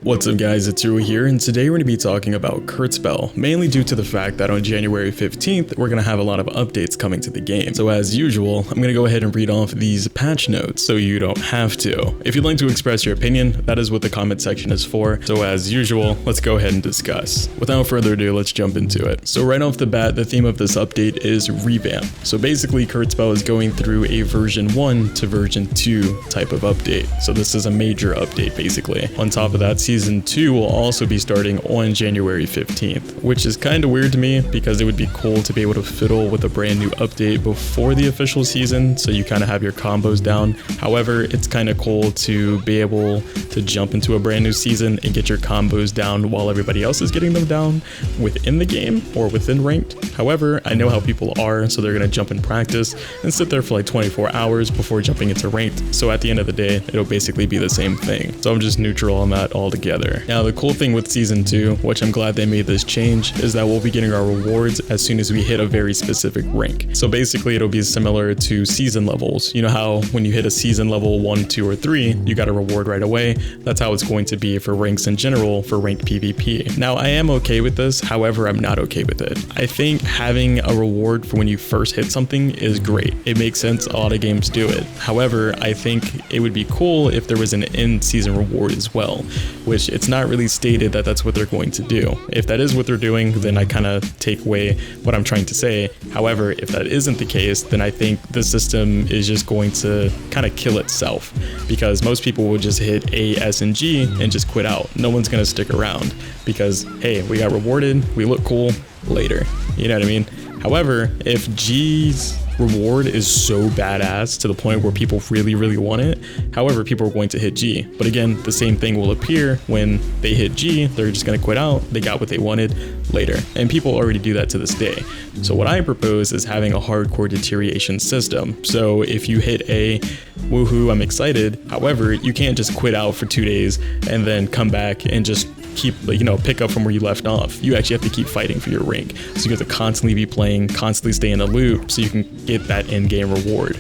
What's up guys, it's Rui here, and today we're going to be talking about Kurtzpel, mainly due to the fact that on January 15th, we're going to have a lot of updates coming to the game. So as usual, I'm going to go ahead and read off these patch notes so you don't have to. If you'd like to express your opinion, that is what the comment section is for. So as usual, let's go ahead and discuss. Without further ado, let's jump into it. So right off the bat, the theme of this update is revamp. So basically Kurtzpel is going through a version 1 to version 2 type of update. So this is a major update basically. On top of that, Season 2 will also be starting on January 15th, which is kind of weird to me because it would be cool to be able to fiddle with a brand new update before the official season so you kind of have your combos down. However, it's kind of cool to be able to jump into a brand new season and get your combos down while everybody else is getting them down within the game or within ranked. However, I know how people are, so they're going to jump in practice and sit there for like 24 hours before jumping into ranked. So at the end of the day, it'll basically be the same thing. So I'm just neutral on that altogether. Now the cool thing with Season 2, which I'm glad they made this change, is that we'll be getting our rewards as soon as we hit a very specific rank. So basically it'll be similar to season levels. You know how when you hit a season level 1, 2, or 3, you got a reward right away? That's how it's going to be for ranks in general for ranked PvP. Now I am okay with this, however I'm not okay with it. I think having a reward for when you first hit something is great. It makes sense, a lot of games do it. However, I think it would be cool if there was an end season reward as well, which it's not really stated that that's what they're going to do. If that is what they're doing, then I kind of take away what I'm trying to say. However, if that isn't the case, then I think the system is just going to kind of kill itself because most people will just hit A, S, and G and just quit out. No one's going to stick around because, hey, we got rewarded, we look cool, later. You know what I mean? However, if G's reward is so badass to the point where people really want it, however, people are going to hit G. But again, the same thing will appear when they hit G, they're just going to quit out, they got what they wanted, later. And people already do that to this day. So what I propose is having a hardcore deterioration system. So if you hit A, woohoo, I'm excited. However, you can't just quit out for 2 days and then come back and just keep, pick up from where you left off. You actually have to keep fighting for your rank. So you have to constantly be playing, constantly stay in a loop so you can get that end game reward.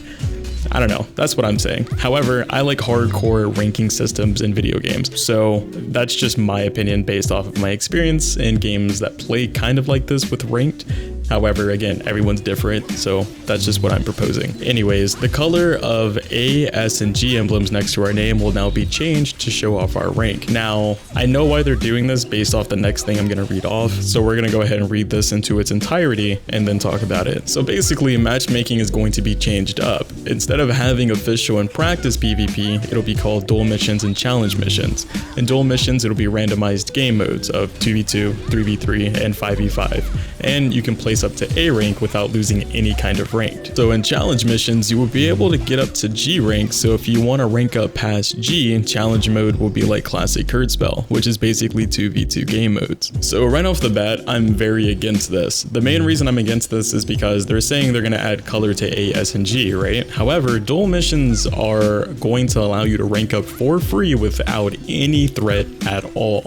I don't know, that's what I'm saying. However, I like hardcore ranking systems in video games, so that's just my opinion based off of my experience in games that play kind of like this with ranked. However, again, everyone's different, so that's just what I'm proposing. Anyways, the color of A, S, and G emblems next to our name will now be changed to show off our rank. Now, I know why they're doing this based off the next thing I'm gonna read off, so we're gonna go ahead and read this into its entirety and then talk about it. So basically, matchmaking is going to be changed up. Instead of having official and practice PvP, it'll be called duel missions and challenge missions. In duel missions, it'll be randomized game modes of 2v2, 3v3, and 5v5. And you can place up to A rank without losing any kind of rank. So in challenge missions, you will be able to get up to G rank, so if you want to rank up past G, challenge mode will be like classic Kurtzpel, which is basically 2v2 game modes. So right off the bat, I'm very against this. The main reason I'm against this is because they're saying they're going to add color to A, S, and G, right? However, duel missions are going to allow you to rank up for free without any threat at all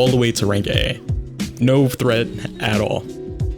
the way to rank A. No threat at all.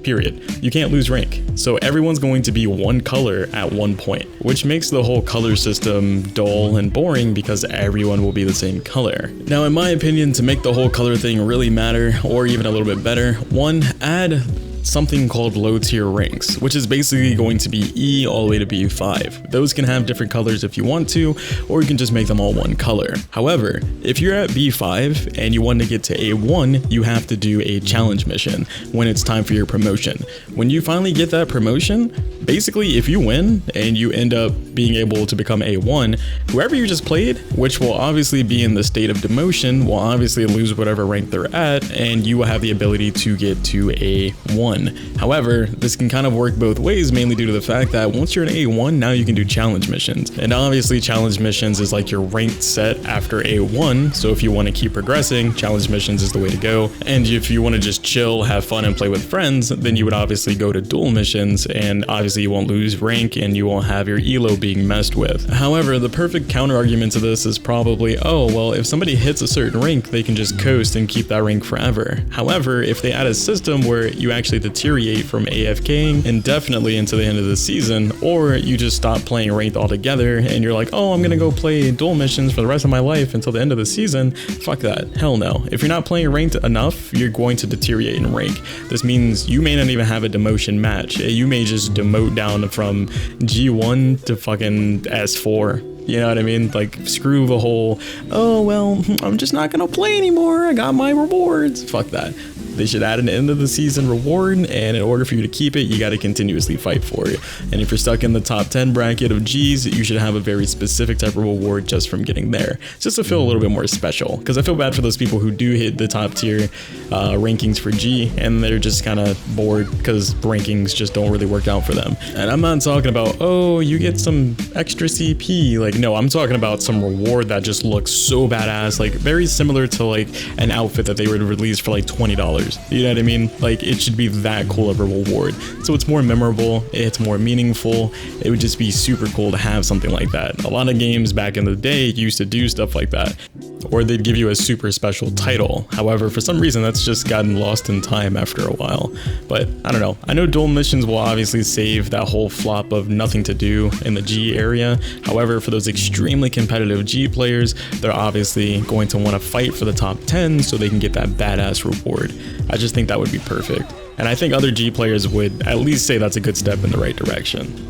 Period. You can't lose rank. So everyone's going to be one color at one point, which makes the whole color system dull and boring because everyone will be the same color. Now, in my opinion, to make the whole color thing really matter, or even a little bit better, one, add something called low tier ranks, which is basically going to be E all the way to B5. Those can have different colors if you want to, or you can just make them all one color. However, if you're at B5 and you want to get to A1, you have to do a challenge mission when it's time for your promotion. When you finally get that promotion, basically if you win and you end up being able to become A1, whoever you just played, which will obviously be in the state of demotion, will obviously lose whatever rank they're at, and you will have the ability to get to A1. However, this can kind of work both ways, mainly due to the fact that once you're an A1, now you can do challenge missions. And obviously challenge missions is like your ranked set after A1, so if you want to keep progressing, challenge missions is the way to go. And if you want to just chill, have fun, and play with friends, then you would obviously go to duel missions, and obviously you won't lose rank and you won't have your elo being messed with. However, the perfect counter argument to this is probably, oh, well, if somebody hits a certain rank, they can just coast and keep that rank forever. However, if they add a system where you actually deteriorate from AFKing indefinitely into the end of the season, or you just stop playing ranked altogether and you're like, oh, I'm gonna go play dual missions for the rest of my life until the end of the season. Fuck that. Hell no. If you're not playing ranked enough, you're going to deteriorate in rank. This means you may not even have a demotion match. You may just demote down from G1 to fucking S4. You know what I mean? Like, screw the whole, oh, well, I'm just not gonna play anymore. I got my rewards. Fuck that. They should add an end of the season reward, and in order for you to keep it, you got to continuously fight for it. And if you're stuck in the top 10 bracket of G's, you should have a very specific type of reward just from getting there, just to feel a little bit more special. Because I feel bad for those people who do hit the top tier rankings for G, and they're just kind of bored because rankings just don't really work out for them. And I'm not talking about, oh, you get some extra CP. Like, no, I'm talking about some reward that just looks so badass, like very similar to like an outfit that they would release for like $20. You know what I mean? Like, it should be that cool of a reward. So it's more memorable, it's more meaningful. It would just be super cool to have something like that. A lot of games back in the day used to do stuff like that. Or they'd give you a super special title. However, for some reason, that's just gotten lost in time after a while. But I don't know. I know dual missions will obviously save that whole flop of nothing to do in the G area. However, for those extremely competitive G players, they're obviously going to want to fight for the top 10 so they can get that badass reward. I just think that would be perfect. And I think other G players would at least say that's a good step in the right direction.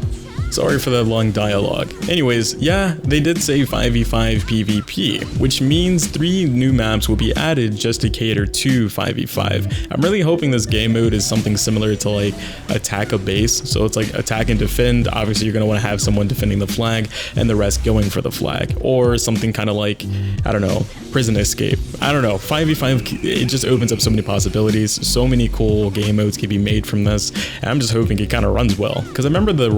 Sorry for that long dialogue. Anyways, yeah, they did say 5v5 PvP, which means 3 new maps will be added just to cater to 5v5. I'm really hoping this game mode is something similar to like attack a base. So it's like attack and defend. Obviously, you're going to want to have someone defending the flag and the rest going for the flag. Or something kind of like, I don't know, prison escape. I don't know, 5v5, it just opens up so many possibilities. So many cool game modes can be made from this. And I'm just hoping it kind of runs well. Because I remember the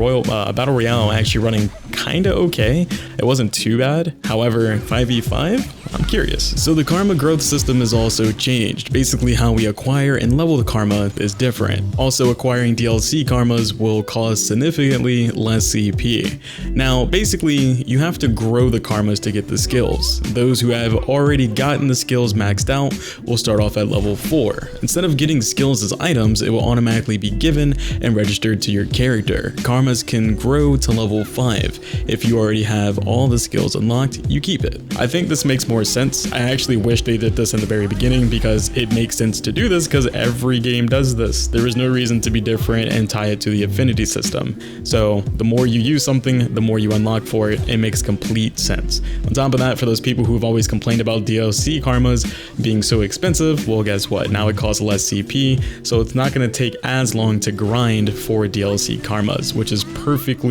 Battle Royale actually running kind of okay. It wasn't too bad. However, 5v5, I'm curious. So the karma growth system is also changed. Basically, how we acquire and level the karma is different. Also, acquiring DLC karmas will cost significantly less CP. Now, basically, you have to grow the karmas to get the skills. Those who have already gotten the skills maxed out will start off at level 4. Instead of getting skills as items, it will automatically be given and registered to your character. Karmas can grow to level 5. If you already have all the skills unlocked, you keep it. I think this makes more sense. I actually wish they did this in the very beginning because it makes sense to do this because every game does this. There is no reason to be different and tie it to the affinity system. So the more you use something, the more you unlock for it. It makes complete sense. On top of that, for those people who've always complained about DLC karmas being so expensive, well, guess what? Now it costs less CP, so it's not going to take as long to grind for DLC karmas, which is perfectly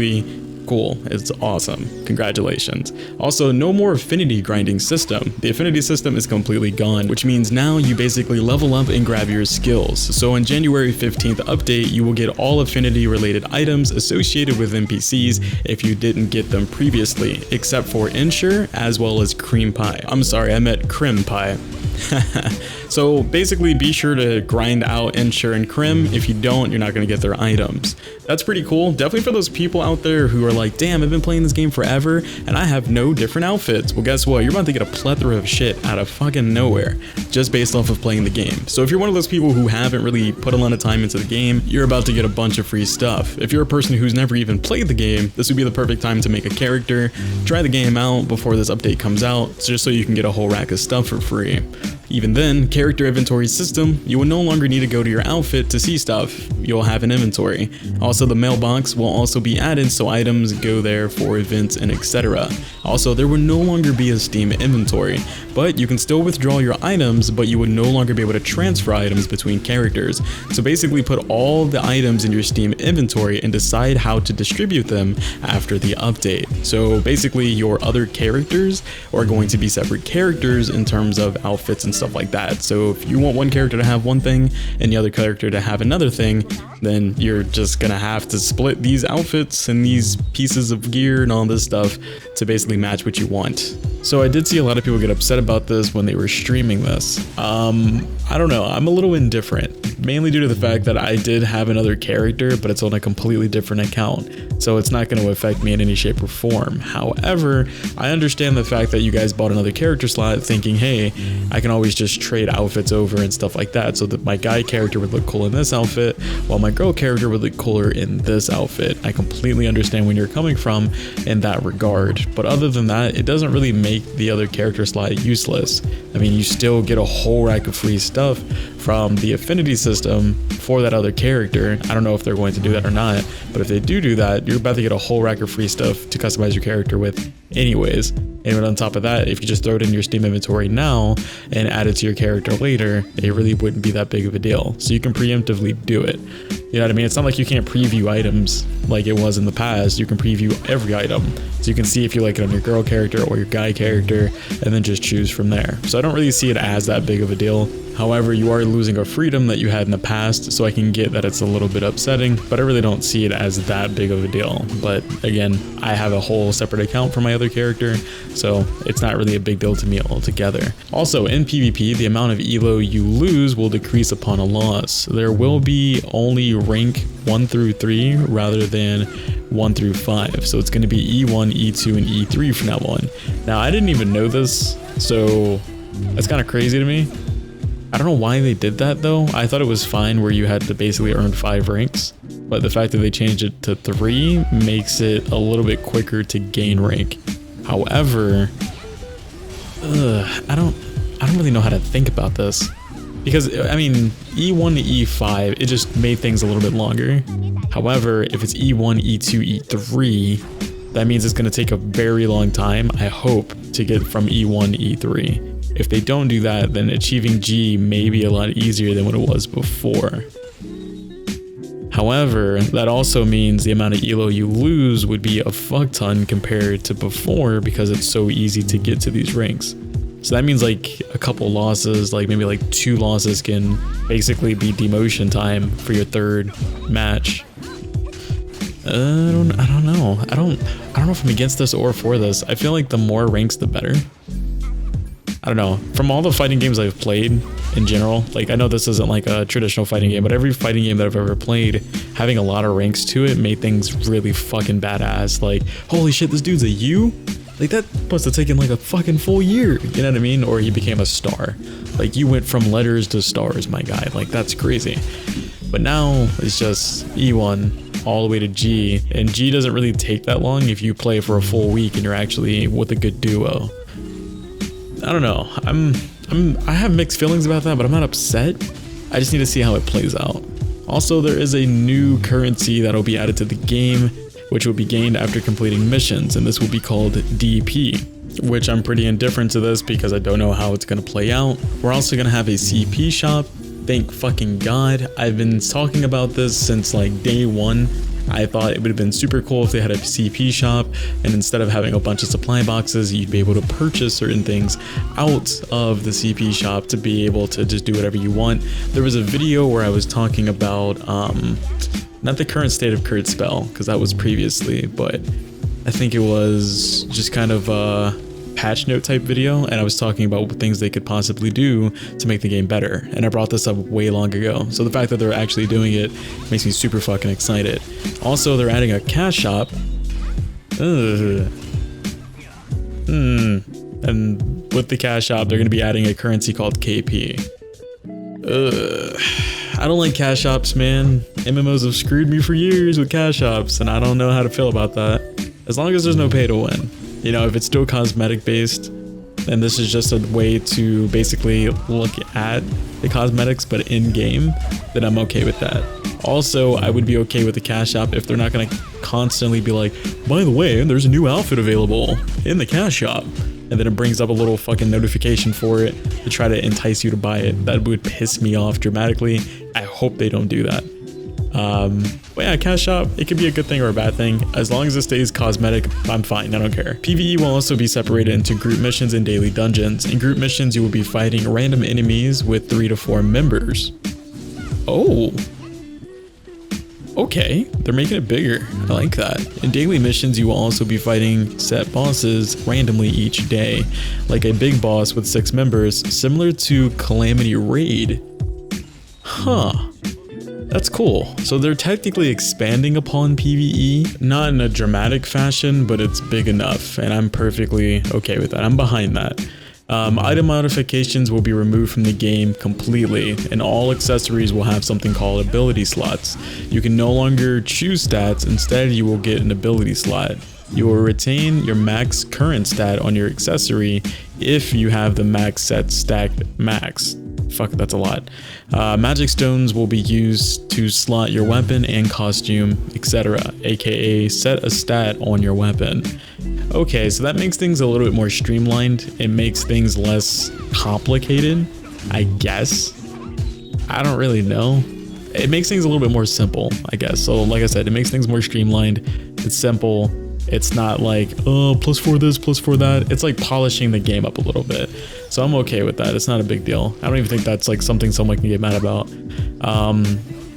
cool. It's awesome. Congratulations. Also, no more affinity grinding system. The affinity system is completely gone, which means now you basically level up and grab your skills. So on January 15th update, you will get all affinity related items associated with NPCs if you didn't get them previously, except for Ensure as well as Cream Pie. I'm sorry, I meant Crim Pie. So basically, be sure to grind out Ensure and Crim. If you don't, you're not going to get their items. That's pretty cool. Definitely for those people out there who are like, damn, I've been playing this game forever and I have no different outfits. Well, guess what? You're about to get a plethora of shit out of fucking nowhere just based off of playing the game. So if you're one of those people who haven't really put a lot of time into the game, you're about to get a bunch of free stuff. If you're a person who's never even played the game, this would be the perfect time to make a character, try the game out before this update comes out, just so you can get a whole rack of stuff for free. Even then, character inventory system, you will no longer need to go to your outfit to see stuff. You'll have an inventory. Also, the mailbox will also be added so items go there for events and etc. Also, there will no longer be a Steam inventory, but you can still withdraw your items, but you would no longer be able to transfer items between characters. So basically put all the items in your Steam inventory and decide how to distribute them after the update. So basically your other characters are going to be separate characters in terms of outfits and stuff like that. So if you want one character to have one thing and the other character to have another thing, then you're just gonna have to split these outfits and these pieces of gear and all this stuff to basically match what you want. So I did see a lot of people get upset about this when they were streaming this. I don't know, I'm a little indifferent, mainly due to the fact that I did have another character, but it's on a completely different account, so it's not going to affect me in any shape or form. However, I understand the fact that you guys bought another character slot thinking, hey, I can always always just trade outfits over and stuff like that, so that my guy character would look cool in this outfit while my girl character would look cooler in this outfit. I completely understand when you're coming from in that regard, but other than that, it doesn't really make the other character slot useless. I mean, you still get a whole rack of free stuff from the affinity system for that other character. I don't know if they're going to do that or not, but if they do that, you're about to get a whole rack of free stuff to customize your character with anyways. And on top of that, if you just throw it in your Steam inventory now and add it to your character later, it really wouldn't be that big of a deal. So you can preemptively do it. You know what I mean? It's not like you can't preview items like it was in the past. You can preview every item. So you can see if you like it on your girl character or your guy character, and then just choose from there. So I don't really see it as that big of a deal. However, you are losing a freedom that you had in the past, so I can get that it's a little bit upsetting, but I really don't see it as that big of a deal. But again, I have a whole separate account for my other character, so it's not really a big deal to me altogether. Also, in PvP, the amount of elo you lose will decrease upon a loss. There will be only rank 1 through 3 rather than 1 through 5. So it's going to be E1, E2, and E3 from now on. Now, I didn't even know this, so that's kind of crazy to me. I don't know why they did that though. I thought it was fine where you had to basically earn 5 ranks, but the fact that they changed it to 3 makes it a little bit quicker to gain rank. However, I don't really know how to think about this, because I mean, E1 to E5, it just made things a little bit longer. However, if it's E1, E2, E3, that means it's going to take a very long time, I hope, to get from E1 to E3. If they don't do that, then achieving G may be a lot easier than what it was before. However, that also means the amount of elo you lose would be a fuck ton compared to before, because it's so easy to get to these ranks. So that means like a couple losses, like maybe like 2 losses can basically be demotion time for your 3rd match. I don't know. I don't know if I'm against this or for this. I feel like the more ranks, the better. I don't know, from all the fighting games I've played in general, like I know this isn't like a traditional fighting game, but every fighting game that I've ever played, having a lot of ranks to it made things really fucking badass. Like, holy shit, this dude's a U? Like that must have taken like a fucking full year, you know what I mean? Or he became a star. Like you went from letters to stars, my guy, like that's crazy. But now it's just E1 all the way to G, and G doesn't really take that long if you play for a full week and you're actually with a good duo. I don't know. I have mixed feelings about that, but I'm not upset. I just need to see how it plays out. Also, there is a new currency that will be added to the game, which will be gained after completing missions, and this will be called DP, which I'm pretty indifferent to this because I don't know how it's going to play out. We're also going to have a CP shop. Thank fucking God. I've been talking about this since like day 1. I thought it would have been super cool if they had a CP shop, and instead of having a bunch of supply boxes, you'd be able to purchase certain things out of the CP shop to be able to just do whatever you want. There was a video where I was talking about, not the current state of Kurtzpel, because that was previously, but I think it was just kind of a patch note type video, and I was talking about what things they could possibly do to make the game better, and I brought this up way long ago, so the fact that they're actually doing it makes me super fucking excited. Also, they're adding a cash shop. And with the cash shop, they're going to be adding a currency called KP. I don't like cash shops, man. MMOs have screwed me for years with cash shops, and I don't know how to feel about that. As long as there's no pay to win. You know, if it's still cosmetic based, then this is just a way to basically look at the cosmetics, but in game, then I'm okay with that. Also, I would be okay with the cash shop if they're not going to constantly be like, by the way, there's a new outfit available in the cash shop. And then it brings up a little fucking notification for it to try to entice you to buy it. That would piss me off dramatically. I hope they don't do that. But yeah, cash shop, it could be a good thing or a bad thing. As long as it stays cosmetic, I'm fine, I don't care. PvE will also be separated into group missions and daily dungeons. In group missions, you will be fighting random enemies with 3 to 4 members. Oh. Okay, they're making it bigger. I like that. In daily missions, you will also be fighting set bosses randomly each day, like a big boss with 6 members, similar to Calamity Raid. Huh. That's cool. So they're technically expanding upon PvE, not in a dramatic fashion, but it's big enough, and I'm perfectly okay with that. I'm behind that. Item modifications will be removed from the game completely, and all accessories will have something called ability slots. You can no longer choose stats, instead you will get an ability slot. You will retain your max current stat on your accessory if you have the max set stacked max. Fuck, that's a lot. Magic stones will be used to slot your weapon and costume, etc., aka set a stat on your weapon. Okay, so that makes things a little bit more streamlined. It makes things less complicated, I guess. I don't really know. It makes things a little bit more simple, I guess. So like I said, it makes things more streamlined. It's simple. It's not like, oh, +4 this, +4 that. It's like polishing the game up a little bit. So I'm okay with that. It's not a big deal. I don't even think that's like something someone can get mad about.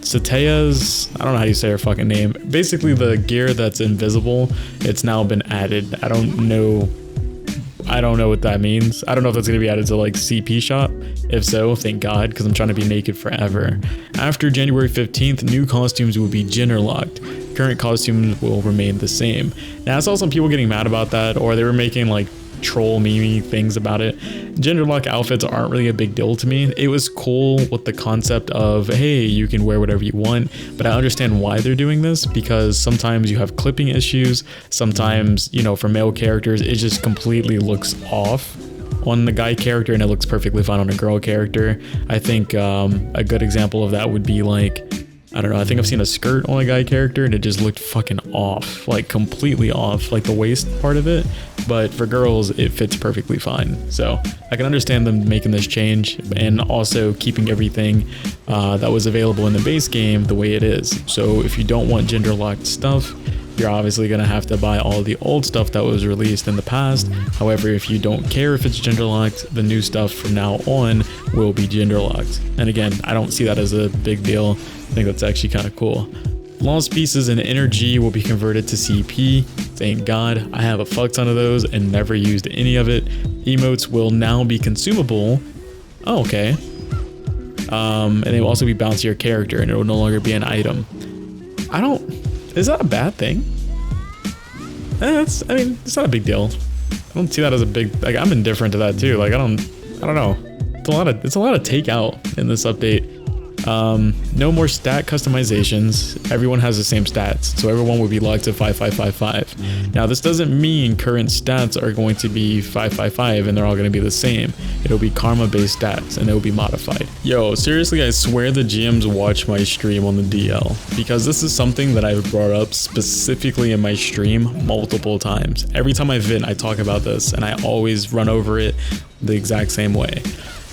Satea's, I don't know how you say her fucking name. Basically the gear that's invisible, it's now been added. I don't know what that means. I don't know if that's going to be added to like CP shop. If so, thank God, because I'm trying to be naked forever. After January 15th, new costumes will be gender locked. Current costumes will remain the same. Now I saw some people getting mad about that, or they were making like troll meme things about it. Gender lock outfits aren't really a big deal to me. It was cool with the concept of, hey, you can wear whatever you want, but I understand why they're doing this, because sometimes you have clipping issues. Sometimes, you know, for male characters, it just completely looks off on the guy character and it looks perfectly fine on a girl character. I think a good example of that would be like, I don't know, I think I've seen a skirt on a guy character and it just looked fucking off, like completely off, like the waist part of it. But for girls, it fits perfectly fine. So I can understand them making this change and also keeping everything that was available in the base game the way it is. So if you don't want gender locked stuff, you're obviously going to have to buy all the old stuff that was released in the past. However, if you don't care if it's gender locked, the new stuff from now on will be gender locked. And again, I don't see that as a big deal. I think that's actually kind of cool. Lost pieces and energy will be converted to CP. Thank God. I have a fuck ton of those and never used any of it. Emotes will now be consumable. Oh, okay. And they will also be bound to your character and it will no longer be an item. Is that a bad thing? I mean, it's not a big deal. I don't see that as a big, like, I'm indifferent to that too. Like, I don't know. It's a lot of takeout in this update. No more stat customizations. Everyone has the same stats, so everyone will be locked to 5555. Now this doesn't mean current stats are going to be 555 and they're all going to be the same. It'll be karma based stats and it will be modified. Yo, seriously, I swear the GMs watch my stream on the DL, because this is something that I've brought up specifically in my stream multiple times. Every time I vent, I talk about this and I always run over it the exact same way.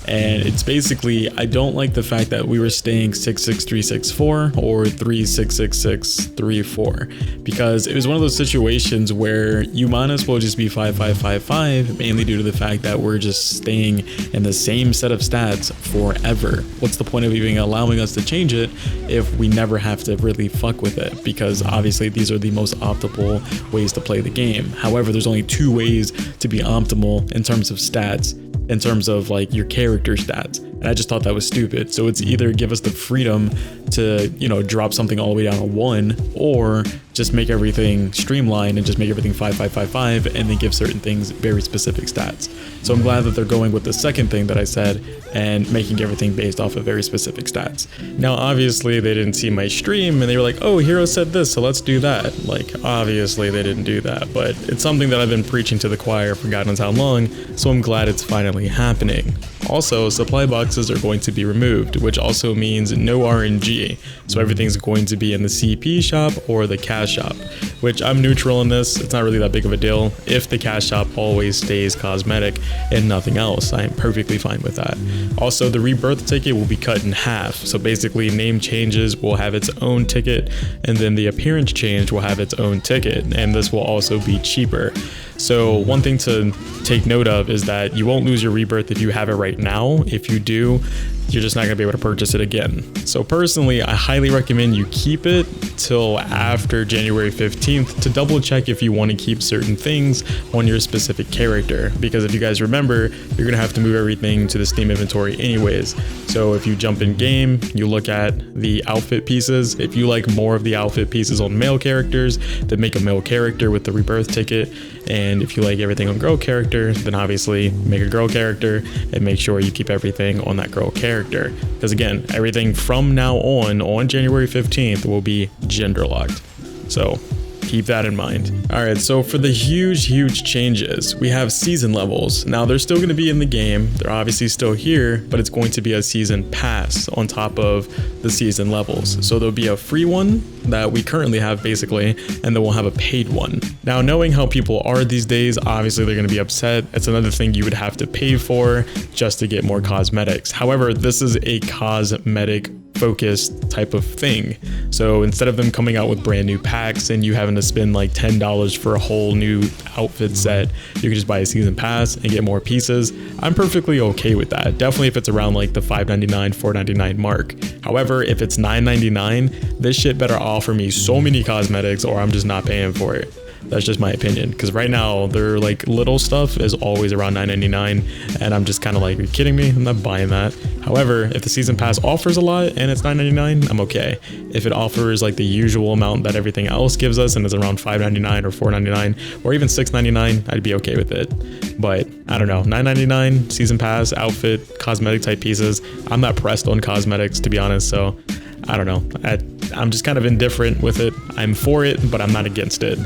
And it's basically, I don't like the fact that we were staying 66364 or 366634, because it was one of those situations where you might as well just be 5555, mainly due to the fact that we're just staying in the same set of stats forever. What's the point of even allowing us to change it if we never have to really fuck with it? Because obviously these are the most optimal ways to play the game. However, there's only two ways to be optimal in terms of stats, in terms of like your character stats, and I just thought that was stupid. So it's either give us the freedom to, you know, drop something all the way down to 1, or just make everything streamlined and just make everything 5555 and then give certain things very specific stats. So I'm glad that they're going with the second thing that I said and making everything based off of very specific stats. Now obviously they didn't see my stream and they were like, oh, Hero said this, so let's do that. Like, obviously they didn't do that, but it's something that I've been preaching to the choir for God knows how long, so I'm glad it's finally happening. Also, supply boxes are going to be removed, which also means no RNG. So everything's going to be in the CP shop or the cash shop, which I'm neutral in this. It's not really that big of a deal. If the cash shop always stays cosmetic and nothing else, I am perfectly fine with that. Also, the rebirth ticket will be cut in half. So basically, name changes will have its own ticket, and then the appearance change will have its own ticket, and this will also be cheaper. So one thing to take note of is that you won't lose your rebirth if you have it right now. If you do, you're just not going to be able to purchase it again. So personally, I highly recommend you keep it till after January 15th to double check if you want to keep certain things on your specific character. Because if you guys remember, you're going to have to move everything to the Steam inventory anyways. So if you jump in game, you look at the outfit pieces. If you like more of the outfit pieces on male characters, then make a male character with the rebirth ticket. And And if you like everything on girl character, then obviously make a girl character and make sure you keep everything on that girl character. Because again, everything from now on January 15th will be gender locked. So keep that in mind. All right, so for the huge changes, we have season levels. Now they're still going to be in the game. They're obviously still here, but it's going to be a season pass on top of the season levels. So there'll be a free one that we currently have basically, and then we'll have a paid one. Now, knowing how people are these days, obviously they're going to be upset. It's another thing you would have to pay for just to get more cosmetics. However, this is a cosmetic focused type of thing. So instead of them coming out with brand new packs and you having to spend like $10 for a whole new outfit set, you can just buy a season pass and get more pieces. I'm perfectly okay with that. Definitely if it's around like the $5.99, $4.99 mark. However, if it's $9.99, this shit better offer me so many cosmetics or I'm just not paying for it. That's just my opinion, because right now their like little stuff is always around $9.99 and I'm just kind of like, are you kidding me? I'm not buying that. However, if the season pass offers a lot and it's $9.99, I'm okay. If it offers like the usual amount that everything else gives us and is around $5.99 or $4.99 or even $6.99, I'd be okay with it. But I don't know, $9.99 season pass, outfit, cosmetic type pieces. I'm not pressed on cosmetics, to be honest, so I don't know. I'm just kind of indifferent with it. I'm for it, but I'm not against it.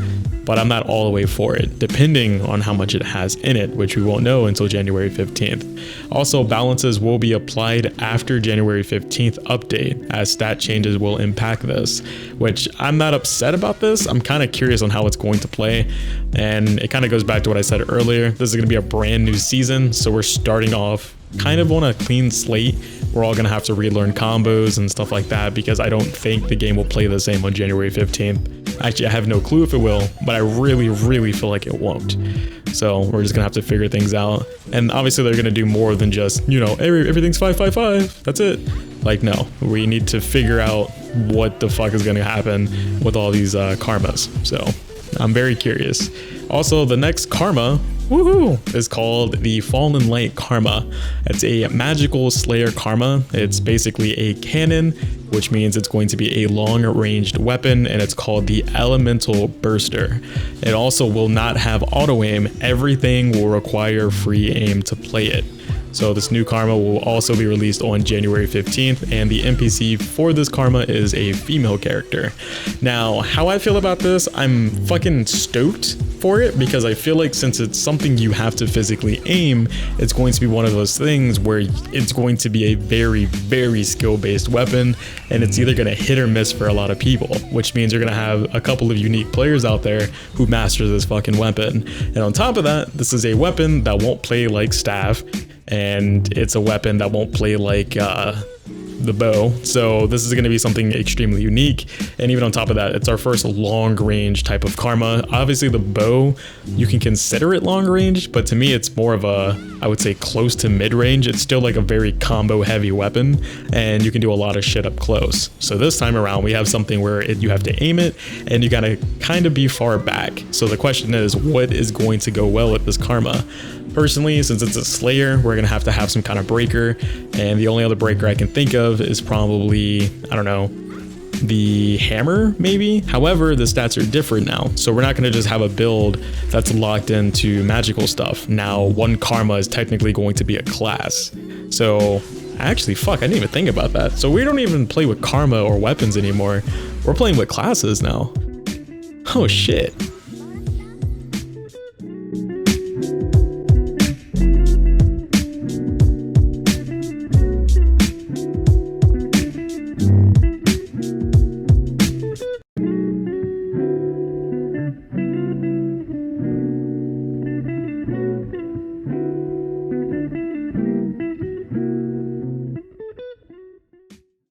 But I'm not all the way for it, depending on how much it has in it, which we won't know until January 15th. Also, balances will be applied after January 15th update, as stat changes will impact this, which I'm not upset about this. I'm kind of curious on how it's going to play. And it kind of goes back to what I said earlier. This is going to be a brand new season, so we're starting off kind of on a clean slate. We're all going to have to relearn combos and stuff like that because I don't think the game will play the same on January 15th. Actually, I have no clue if it will, but I really feel like it won't. So we're just gonna have to figure things out. And obviously they're gonna do more than just, you know, everything's 555, that's it. Like, no, we need to figure out what the fuck is gonna happen with all these karmas. So I'm very curious. Also, the next karma, woohoo, is called the Fallen Light Karma. It's a magical slayer karma. It's basically a cannon, which means it's going to be a long-ranged weapon, and it's called the Elemental Burster. It also will not have auto-aim. Everything will require free aim to play it. So this new karma will also be released on January 15th, and the NPC for this karma is a female character. Now, how I feel about this, I'm fucking stoked for it, because I feel like since it's something you have to physically aim, it's going to be one of those things where it's going to be a very skill-based weapon, and it's either going to hit or miss for a lot of people, which means you're going to have a couple of unique players out there who master this fucking weapon. And on top of that, this is a weapon that won't play like staff, and it's a weapon that won't play like the bow. So this is going to be something extremely unique. And even on top of that, it's our first long range type of karma. Obviously the bow, you can consider it long range, but to me it's more of a, I would say, close to mid range. It's still like a very combo heavy weapon, and you can do a lot of shit up close. So this time around we have something where you have to aim it and you gotta kind of be far back. So the question is, what is going to go well with this karma? Personally, since it's a slayer, we're gonna have to have some kind of breaker, and the only other breaker I can think of is probably, I don't know, the hammer maybe. However, the stats are different now, so we're not gonna just have a build that's locked into magical stuff. Now, one karma is technically going to be a class. So actually, fuck, I didn't even think about that. So we don't even play with karma or weapons anymore. We're playing with classes now. Oh shit.